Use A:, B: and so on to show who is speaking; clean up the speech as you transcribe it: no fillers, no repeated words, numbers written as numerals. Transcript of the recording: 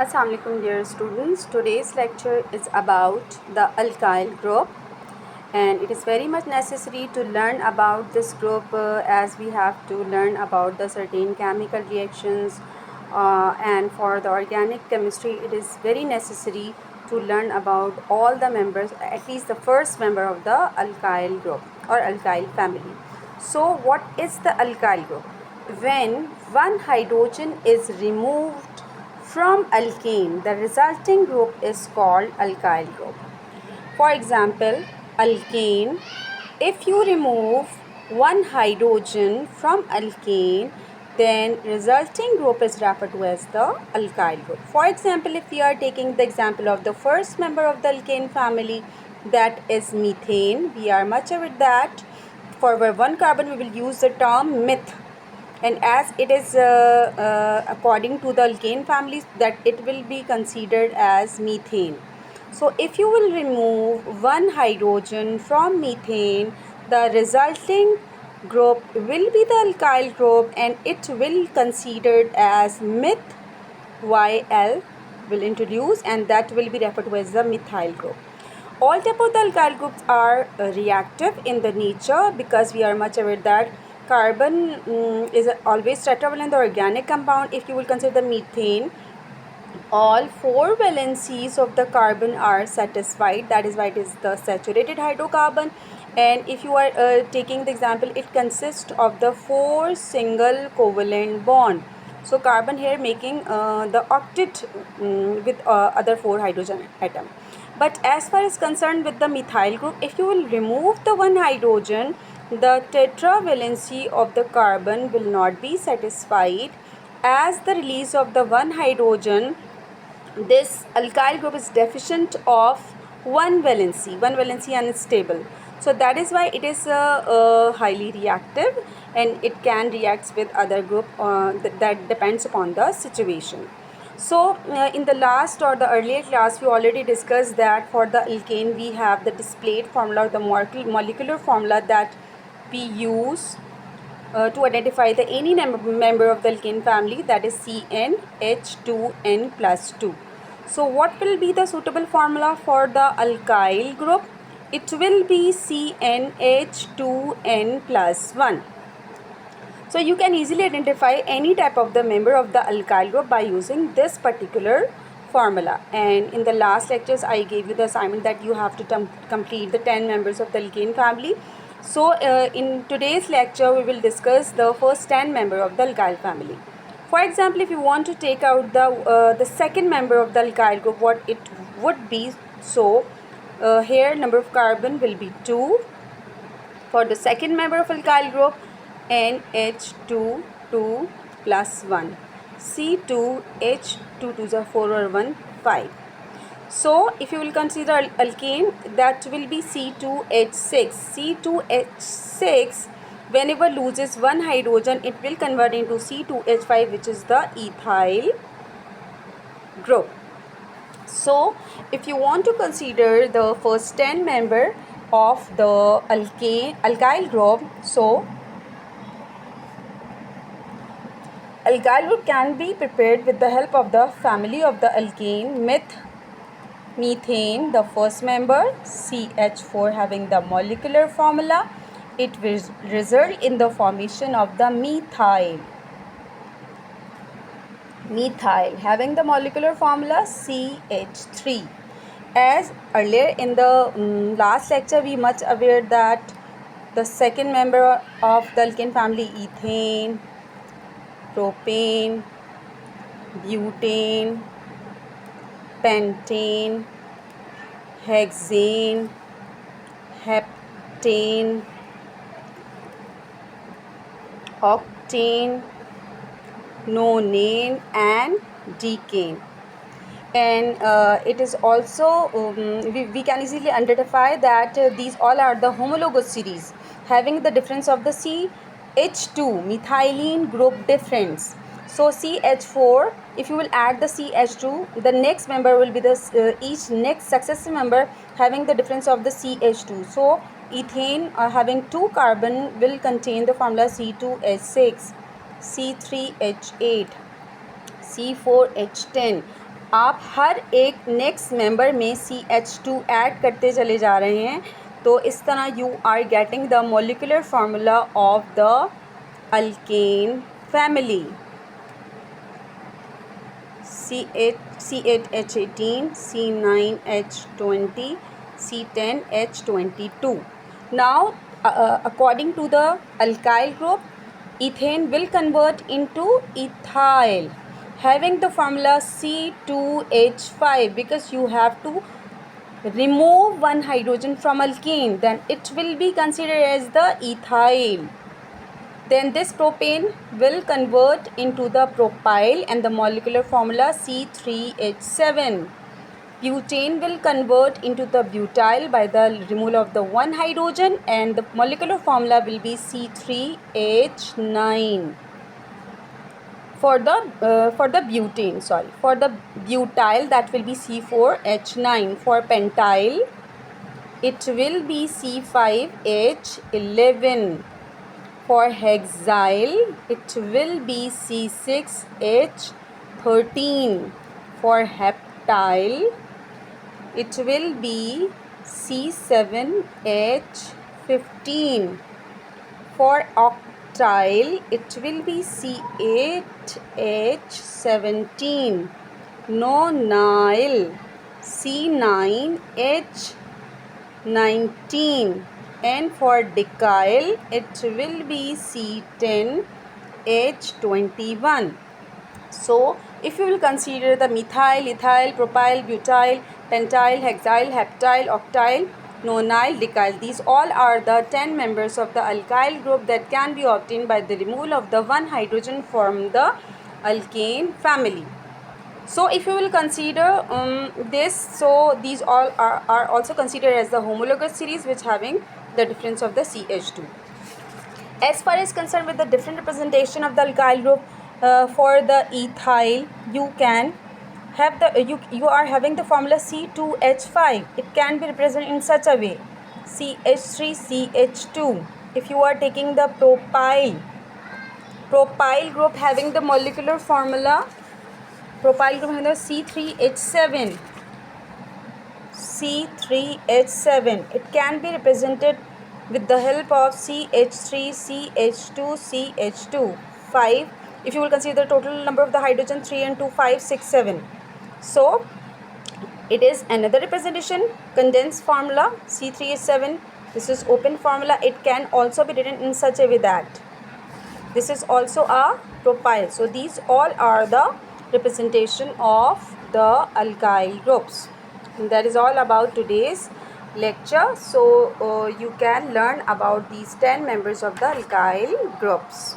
A: Assalamu alaikum dear students. Today's lecture is about the alkyl group, and it is very much necessary to learn about this group as we have to learn about the certain chemical reactions, and for the organic chemistry it is very necessary to learn about all the members, at least the first member of the alkyl group or alkyl family. So what is the alkyl group? When one hydrogen is removed from alkane, the resulting group is called alkyl group. For example, alkane, if you remove one hydrogen from alkane, then resulting group is referred to as the alkyl group. For example, if we are taking the example of the first member of the alkane family, that is methane, we are much aware that for one carbon we will use the term meth, and as it is according to the alkane families, that it will be considered as methane. So if you will remove one hydrogen from methane, the resulting group will be the alkyl group, and it will considered as meth YL will introduce, and that will be referred to as the methyl group. All type of the alkyl groups are reactive in the nature, because we are much aware that carbon is always tetravalent in the organic compound. If you will consider the methane, all four valencies of the carbon are satisfied, that is why it is the saturated hydrocarbon. And if you are taking the example, it consists of the four single covalent bond. So carbon here making the octet with other four hydrogen atom. But as far as concerned with the methyl group, if you will remove the one hydrogen, the tetravalency of the carbon will not be satisfied. As the release of the one hydrogen, this alkyl group is deficient of one valency unstable. So that is why it is highly reactive, and it can react with other group that depends upon the situation. So in the last or the earlier class, we already discussed that for the alkane we have the displayed formula or the molecular formula that we use to identify the any member of the alkane family, that is CnH2n plus 2. So what will be the suitable formula for the alkyl group? It will be CnH2n plus 1. So you can easily identify any type of the member of the alkyl group by using this particular formula. And in the last lectures I gave you the assignment that you have to complete the 10 members of the alkane family. So in today's lecture we will discuss the first 10 member of the alkyl family. For example, if you want to take out the second member of the alkyl group, what it would be? So here number of carbon will be 2 for the second member of alkyl group, NH2 2 plus 1, C2H2 2 is 4 or 1 5. So if you will consider alkane, that will be C2H6. C2H6 whenever loses one hydrogen, it will convert into C2H5, which is the ethyl group. So if you want to consider the first 10 member of the alkyl group, so alkyl group can be prepared with the help of the family of the alkane, methane, the first member, CH4 having the molecular formula. It will result in the formation of the methyl having the molecular formula CH3. As earlier in the last lecture, we much aware that the second member of the alkane family, ethane, propane, butane, pentane, hexane, heptane, octane, nonane, and decane. And it is also we can easily identify that these all are the homologous series having the difference of the CH2 methylene group difference. So CH4, if you will add the CH2, the next member will be the each next successive member having the difference of the CH2. So ethane having 2 carbon will contain the formula C2H6, C3H8, C4H10, आप हर एक next member में CH2 add करते चले जा रहे हैं, तो इस तरह you are getting the molecular formula of the alkane family. C8H18, C9H20, C10H22. Now, according to the alkyl group, ethane will convert into ethyl, having the formula C2H5, because you have to remove one hydrogen from alkene, then it will be considered as the ethyl. Then this propane will convert into the propyl and the molecular formula C3H7. Butane will convert into the butyl by the removal of the one hydrogen, and the molecular formula will be C3H9. For the butane, for the butyl, that will be C4H9. For pentyl, it will be C5H11. For hexyl, it will be C6H13. For heptyl, it will be C7H15. For octyl, it will be C8H17. Nonyl, C9H19. And for decyl, it will be C10H21. So, if you will consider the methyl, ethyl, propyl, butyl, pentyl, hexyl, heptyl, octyl, nonyl, decyl, these all are the 10 members of the alkyl group that can be obtained by the removal of the one hydrogen from the alkane family. So if you will consider this, so these all are also considered as the homologous series, which having the difference of the CH2. As far as concerned with the different representation of the alkyl group, for the ethyl, you can have the you are having the formula C2H5. It can be represented in such a way: CH3CH2. If you are taking the propyl group having the molecular formula, propyl group having the C3H7. It can be represented with the help of CH3, CH2, CH2, 5. If you will consider the total number of the hydrogen, 3 and 2, 5, 6, 7. So, it is another representation, condensed formula, C3H7. This is open formula. It can also be written in such a way that this is also a propyl. So, these all are the representation of the alkyl groups. And that is all about today's lecture. So, you can learn about these 10 members of the alkyl groups.